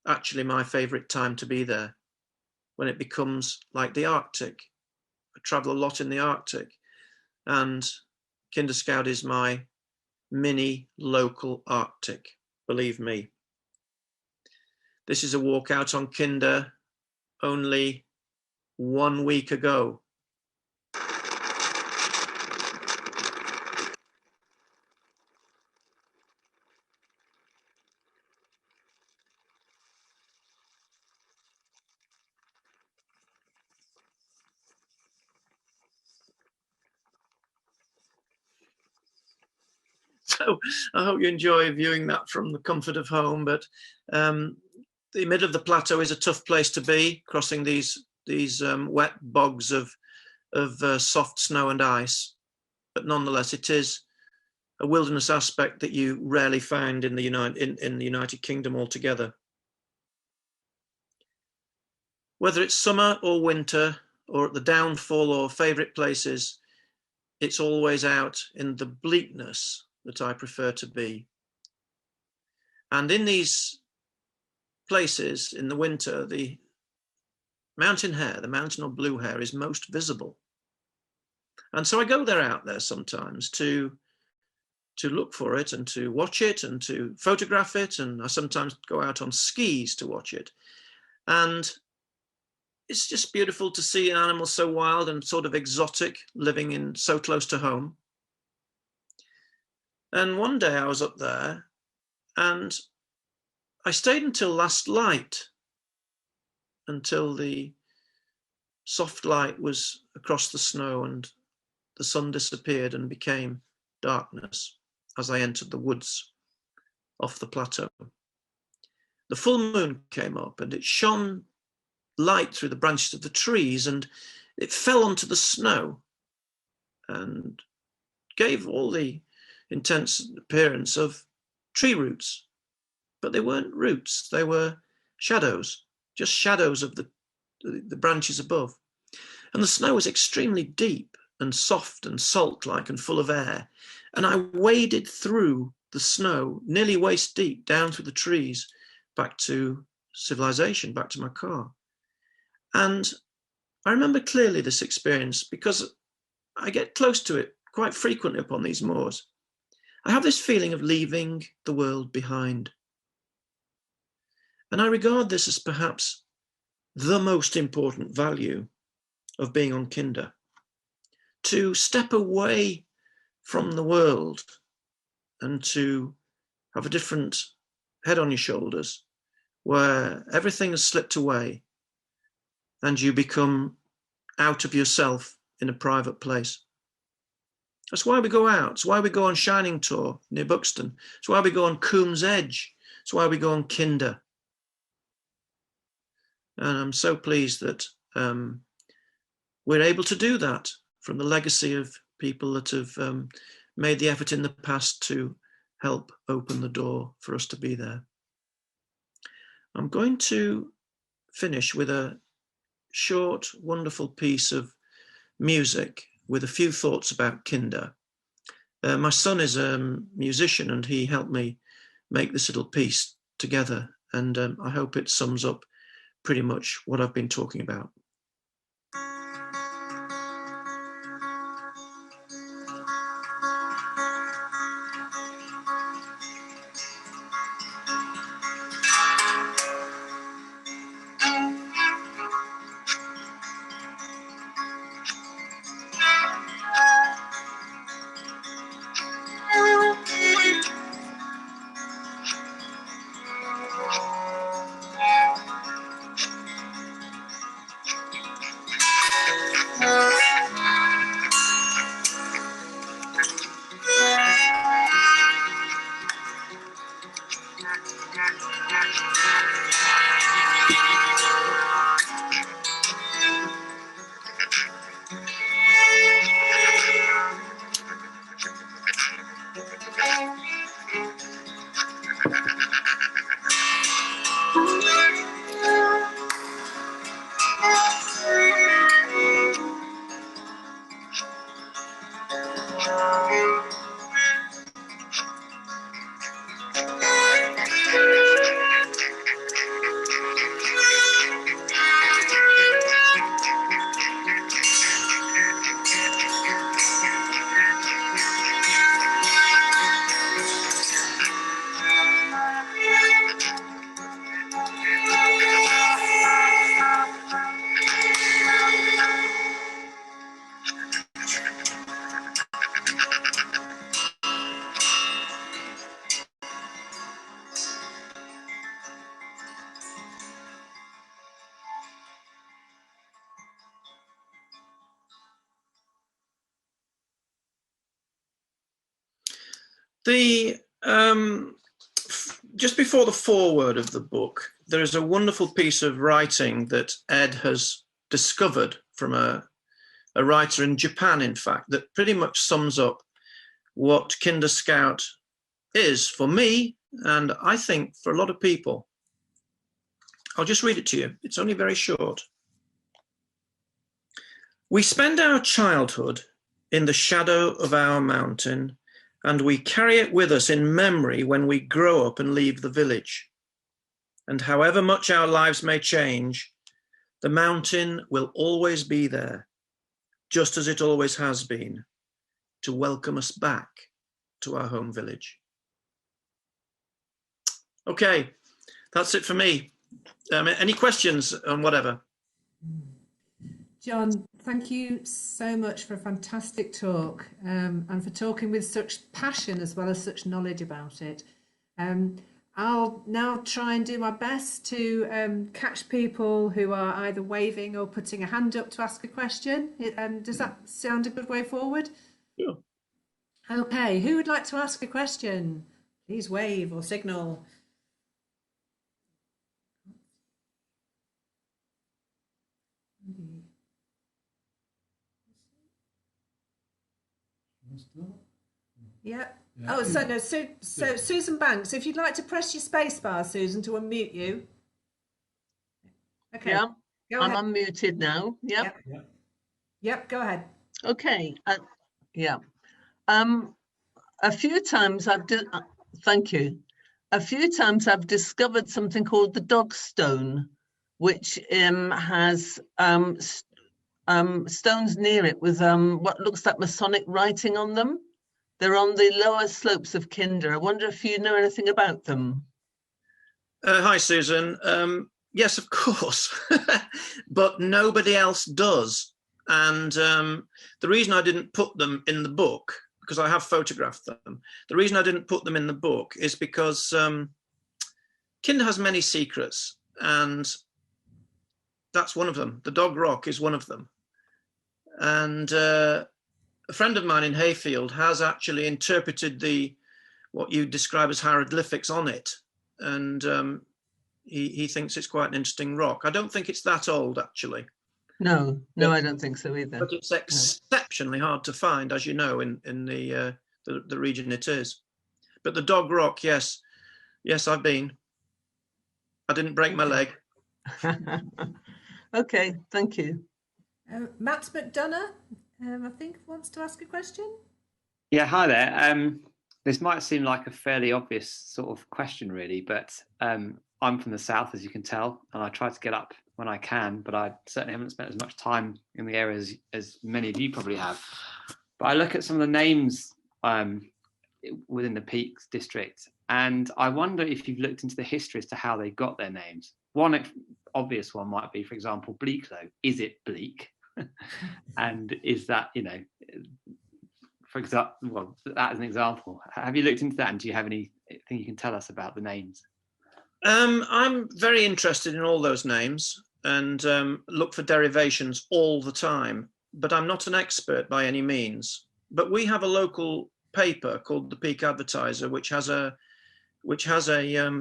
Actually, my favourite time to be there, when it becomes like the Arctic. I travel a lot in the Arctic, and Kinder Scout is my mini local Arctic, believe me. This is a walk out on Kinder only 1 week ago. So I hope you enjoy viewing that from the comfort of home. But the middle of the plateau is a tough place to be, crossing these wet bogs of soft snow and ice. But nonetheless, it is a wilderness aspect that you rarely find in the United Kingdom altogether. Whether it's summer or winter, or at the downfall or favourite places, it's always out in the bleakness that I prefer to be. And in these places in the winter, the mountain hare, the mountain or blue hare, is most visible. And so I go out there sometimes to look for it and to watch it and to photograph it. And I sometimes go out on skis to watch it. And it's just beautiful to see an animal so wild and sort of exotic, living in so close to home. And one day I was up there and I stayed until last light, until the soft light was across the snow and the sun disappeared and became darkness as I entered the woods off the plateau. The full moon came up and it shone light through the branches of the trees, and it fell onto the snow and gave all the intense appearance of tree roots. But they weren't roots, they were shadows, just shadows of the branches above. And the snow was extremely deep and soft and salt-like and full of air. And I waded through the snow, nearly waist deep, down through the trees, back to civilization, back to my car. And I remember clearly this experience because I get close to it quite frequently upon these moors. I have this feeling of leaving the world behind. And I regard this as perhaps the most important value of being on Kinder. To step away from the world and to have a different head on your shoulders, where everything has slipped away and you become out of yourself in a private place. That's why we go out. It's why we go on Shining Tour near Buxton. It's why we go on Coombs Edge. It's why we go on Kinder. And I'm so pleased that we're able to do that from the legacy of people that have made the effort in the past to help open the door for us to be there. I'm going to finish with a short, wonderful piece of music with a few thoughts about Kinder. My son is a musician and he helped me make this little piece together, and I hope it sums up pretty much what I've been talking about. Just before the foreword of the book, there is a wonderful piece of writing that Ed has discovered from a writer in Japan, in fact, that pretty much sums up what Kinder Scout is for me, and I think for a lot of people. I'll just read it to you. It's only very short. We spend our childhood in the shadow of our mountain, and we carry it with us in memory when we grow up and leave the village. And however much our lives may change, the mountain will always be there, just as it always has been, to welcome us back to our home village. Okay, that's it for me. Any questions on whatever? John, thank you so much for a fantastic talk, and for talking with such passion as well as such knowledge about it. I'll now try and do my best to catch people who are either waving or putting a hand up to ask a question. Does that sound a good way forward? Yeah. Okay, who would like to ask a question? Please wave or signal. Yeah. Oh, so no. So Susan Banks, if you'd like to press your space bar, Susan, to unmute you. Okay. Yeah, I'm unmuted now. Yep. Yep. Go ahead. Okay. Yeah. A few times thank you. A few times I've discovered something called the dog stone, which has stones near it with what looks like Masonic writing on them. They're on the lower slopes of Kinder. I wonder if you know anything about them. Hi, Susan. Yes, of course, but nobody else does. And the reason I didn't put them in the book, because I have photographed them, the reason I didn't put them in the book is because Kinder has many secrets, and that's one of them. The Dog Rock is one of them. And a friend of mine in Hayfield has actually interpreted what you describe as hieroglyphics on it. And he thinks it's quite an interesting rock. I don't think it's that old, actually. No, I don't think so either. But it's exceptionally hard to find, as you know, in the region it is. But the Dog Rock, yes, I've been. I didn't break my leg. Okay, thank you. Matt McDonough, I think, wants to ask a question. Yeah, hi there. This might seem like a fairly obvious sort of question, really, but I'm from the south, as you can tell, and I try to get up when I can, but I certainly haven't spent as much time in the area as many of you probably have. But I look at some of the names within the Peaks district, and I wonder if you've looked into the history as to how they got their names. One obvious one might be, for example, Bleaklow. Is it bleak? And is that, for example, well, that as an example, have you looked into that, and do you have anything you can tell us about the names? I'm very interested in all those names and look for derivations all the time, but I'm not an expert by any means. But we have a local paper called the Peak Advertiser, which has a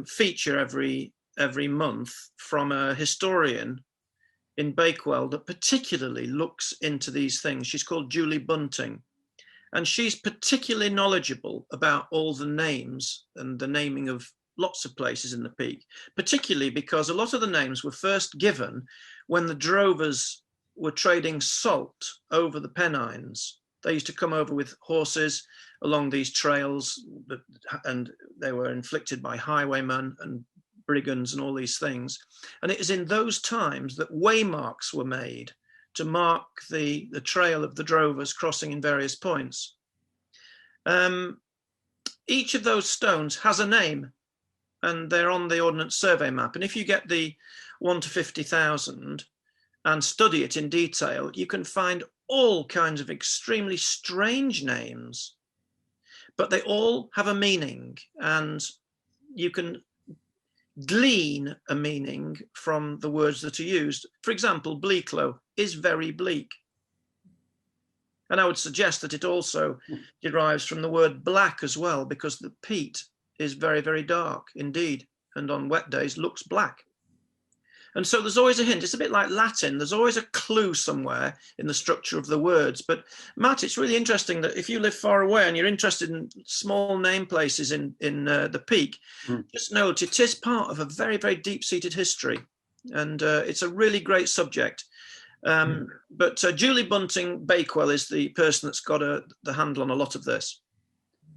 feature every month from a historian in Bakewell that particularly looks into these things. She's called Julie Bunting, and she's particularly knowledgeable about all the names and the naming of lots of places in the Peak, particularly because a lot of the names were first given when the drovers were trading salt over the Pennines. They used to come over with horses along these trails, and they were inflicted by highwaymen and brigands and all these things. And it is in those times that waymarks were made to mark the trail of the drovers crossing in various points. Each of those stones has a name, and they're on the Ordnance Survey map. And if you get the 1 to 50,000 and study it in detail, you can find all kinds of extremely strange names, but they all have a meaning, and you can glean a meaning from the words that are used. For example, Bleaklow is very bleak. And I would suggest that it also derives from the word black as well, because the peat is very, very dark indeed, and on wet days looks black. And so there's always a hint. It's a bit like Latin. There's always a clue somewhere in the structure of the words. But Matt, it's really interesting that if you live far away and you're interested in small name places in the Peak, just note it is part of a very, very deep-seated history. And it's a really great subject. But Julie Bunting Bakewell is the person that's got the handle on a lot of this.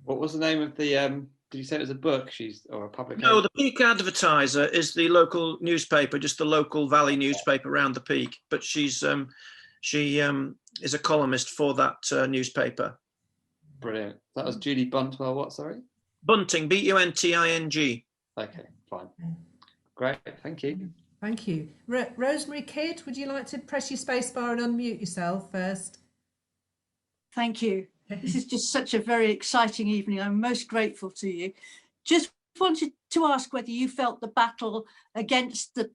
What was the name of the... Did you say it was a book or a publication? No, the Peak Advertiser is the local newspaper, just the local valley newspaper around the Peak. But she is a columnist for that newspaper. Brilliant. That was Julie Buntwell. What? Sorry. Bunting, Bunting. Okay, fine. Great. Thank you. Thank you. Rosemary Kidd, would you like to press your space bar and unmute yourself first? Thank you. This is just such a very exciting evening. I'm most grateful to you. Just wanted to ask whether you felt the battle against the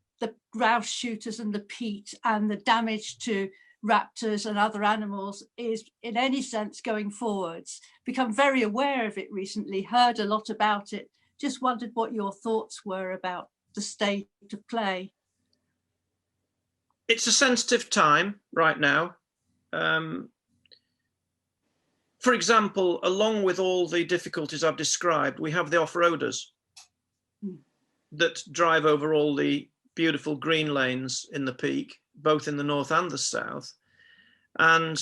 grouse shooters and the peat and the damage to raptors and other animals is in any sense going forwards. Become very aware of it recently, heard a lot about it. Just wondered what your thoughts were about the state of play. It's a sensitive time right now. For example, along with all the difficulties I've described, we have the off-roaders that drive over all the beautiful green lanes in the Peak, both in the north and the south. And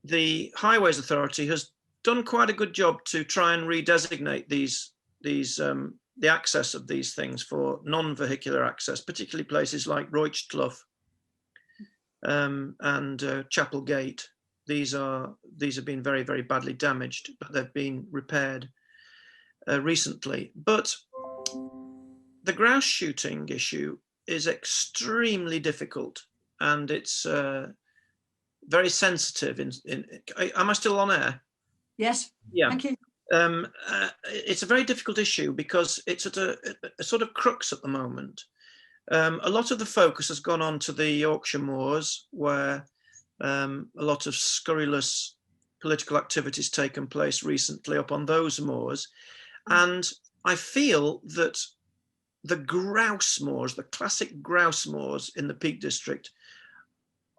the Highways Authority has done quite a good job to try and redesignate the access of these things for non-vehicular access, particularly places like Roichtclough and Chapel Gate. these have been very, very badly damaged, but they've been repaired recently. But the grouse shooting issue is extremely difficult, and it's very sensitive. Am I still on air? Yes. Yeah. Thank you. It's a very difficult issue because it's at a sort of crux at the moment. A lot of the focus has gone on to the Yorkshire moors, where a lot of scurrilous political activities taken place recently up on those moors. And I feel that the grouse moors, the classic grouse moors in the Peak District,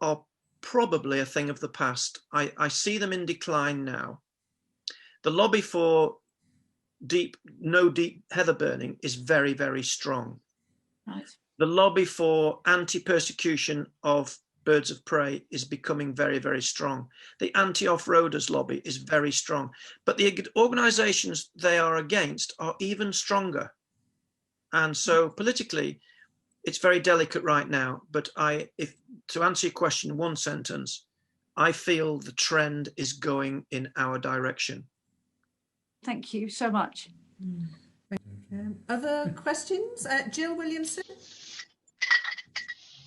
are probably a thing of the past. I see them in decline now. The lobby for no deep heather burning is very, very strong. Right. The lobby for anti-persecution of birds of prey is becoming very, very strong. The anti-off-roaders lobby is very strong, but the organizations they are against are even stronger. And so politically, it's very delicate right now. But to answer your question in one sentence, I feel the trend is going in our direction. Thank you so much. Other questions? Jill Williamson?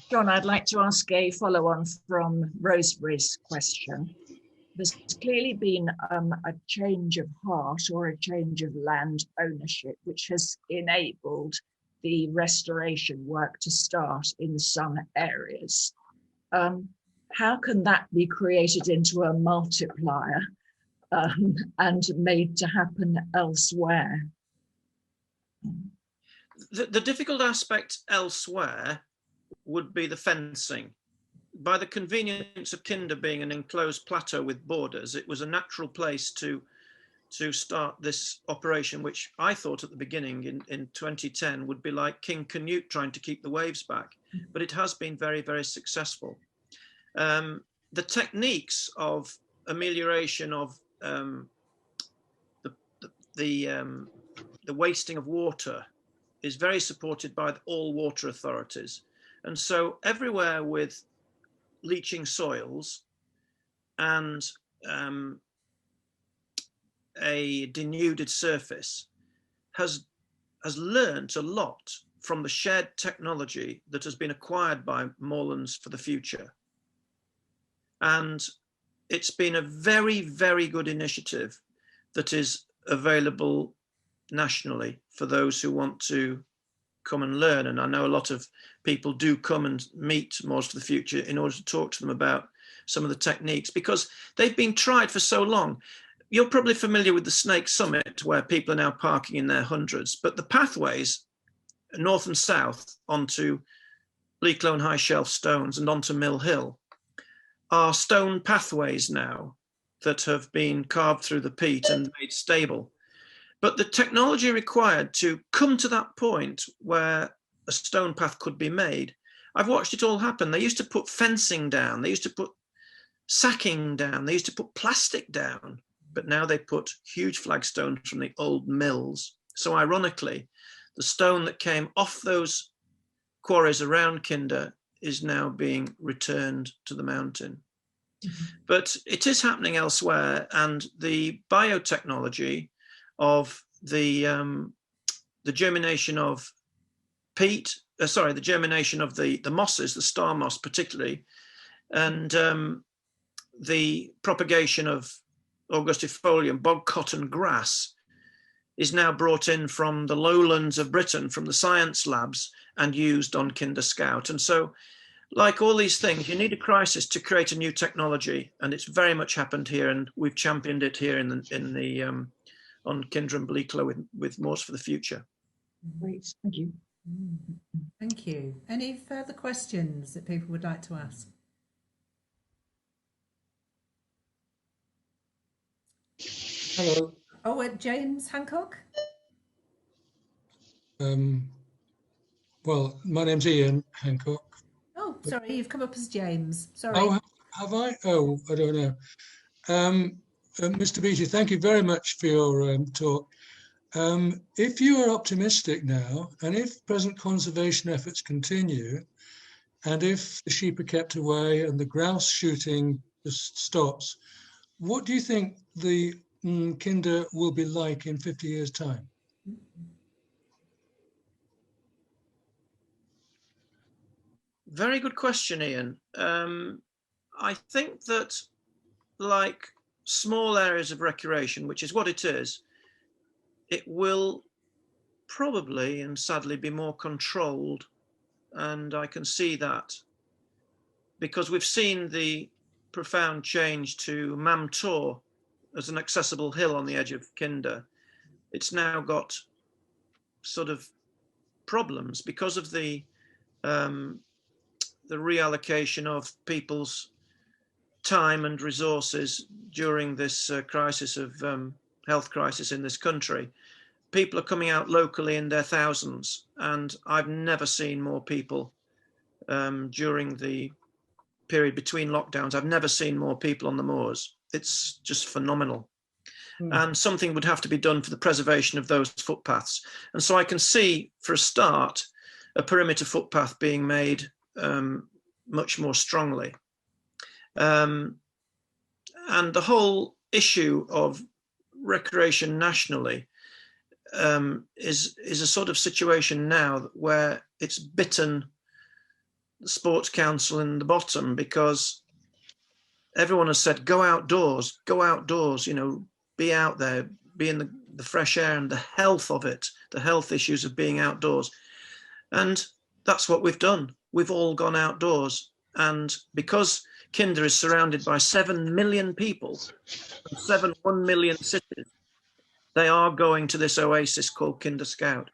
John, I'd like to ask a follow-on from Rosemary's question. There's clearly been a change of heart or a change of land ownership, which has enabled the restoration work to start in some areas. How can that be created into a multiplier and made to happen elsewhere? The difficult aspect elsewhere would be the fencing. By the convenience of Kinder being an enclosed plateau with borders, it was a natural place to start this operation, which I thought at the beginning in 2010 would be like King Canute trying to keep the waves back, but it has been very, very successful. The techniques of amelioration of the wasting of water is very supported by all water authorities. And so everywhere with leaching soils and a denuded surface has learned a lot from the shared technology that has been acquired by Moorlands for the Future. And it's been a very, very good initiative that is available nationally for those who want to come and learn. And I know a lot of people do come and meet Moors for the Future in order to talk to them about some of the techniques, because they've been tried for so long. You're probably familiar with the Snake Summit, where people are now parking in their hundreds, but the pathways north and south onto Bleaklow and High Shelf Stones and onto Mill Hill are stone pathways now that have been carved through the peat and made stable. But the technology required to come to that point where a stone path could be made, I've watched it all happen. They used to put fencing down, they used to put sacking down, they used to put plastic down, but now they put huge flagstones from the old mills. So ironically, the stone that came off those quarries around Kinder is now being returned to the mountain. But it is happening elsewhere, and the biotechnology of the germination of peat, the germination of the mosses, the star moss particularly, and the propagation of augustifolium, bog cotton grass, is now brought in from the lowlands of Britain, from the science labs, and used on Kinder Scout. And so, like all these things, you need a crisis to create a new technology, and it's very much happened here, and we've championed it here on Kinder and Bleaklow with Moors for the Future. Great, thank you. Thank you. Any further questions that people would like to ask? Hello. Oh, James Hancock? Well, my name's Ian Hancock. Oh, sorry, you've come up as James. Sorry. Oh, have I? Oh, I don't know. Mr. Beatty, thank you very much for your talk. If you are optimistic now, and if present conservation efforts continue, and if the sheep are kept away and the grouse shooting stops, what do you think the Kinder will be like in 50 years' time? Very good question, Ian. I think that, like small areas of recreation, which is what it is, it will probably and sadly be more controlled. And I can see that because we've seen the profound change to Mam Tor as an accessible hill on the edge of Kinder. It's now got sort of problems because of the reallocation of people's time and resources during this crisis of health crisis in this country. People are coming out locally in their thousands, and I've never seen more people during the period between lockdowns. I've never seen more people on the moors. It's just phenomenal. And something would have to be done for the preservation of those footpaths. And so I can see, for a start, a perimeter footpath being made much more strongly. And the whole issue of recreation nationally is a sort of situation now where it's bitten the Sports Council in the bottom, because everyone has said, go outdoors, you know, be out there, be in the fresh air and the health of it, the health issues of being outdoors. And that's what we've done. We've all gone outdoors. And because Kinder is surrounded by 7 million people, 1 million cities, they are going to this oasis called Kinder Scout.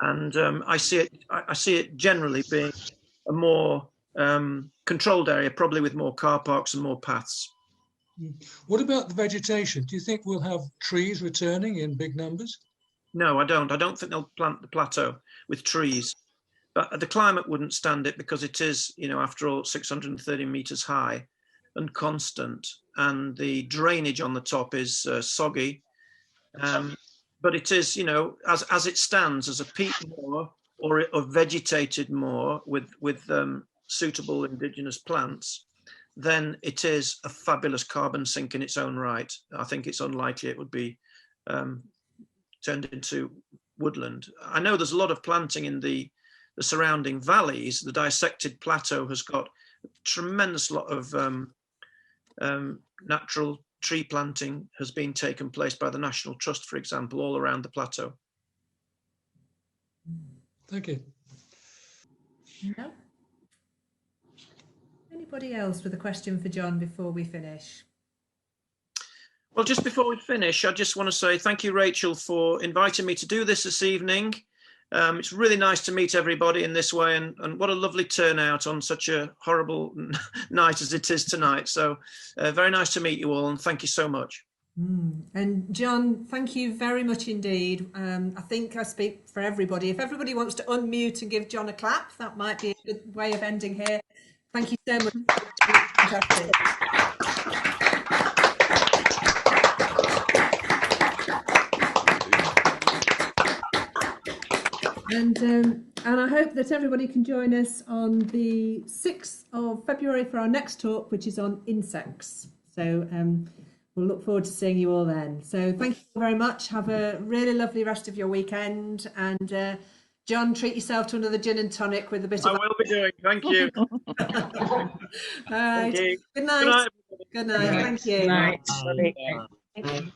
And I see it generally being a more controlled area, probably with more car parks and more paths. What about the vegetation? Do you think we'll have trees returning in big numbers? No, I don't. I don't think they'll plant the plateau with trees. But the climate wouldn't stand it, because it is, you know, after all, 630 meters high and constant. And the drainage on the top is soggy. But it is, you know, as it stands as a peat moor or a vegetated moor with suitable indigenous plants, then it is a fabulous carbon sink in its own right. I think it's unlikely it would be turned into woodland. I know there's a lot of planting in the surrounding valleys. The dissected plateau has got a tremendous lot of natural tree planting has been taken place by the National Trust, for example, all around the plateau. Thank you. No? Anybody else with a question for John before we finish? Well, just before we finish, I just want to say thank you, Rachel, for inviting me to do this evening. It's really nice to meet everybody in this way, and what a lovely turnout on such a horrible night as it is tonight. So very nice to meet you all, and thank you so much. And John, thank you very much indeed. I think I speak for everybody. If everybody wants to unmute and give John a clap, that might be a good way of ending here. Thank you so much. Fantastic. And I hope that everybody can join us on the 6th of February for our next talk, which is on insects. So we'll look forward to seeing you all then. So thank you very much. Have a really lovely rest of your weekend. And John, treat yourself to another gin and tonic with a bit of... I will be doing. Thank you. All right. Thank you. Good night. Good night. Good night. Thank you. Good night. Thank you.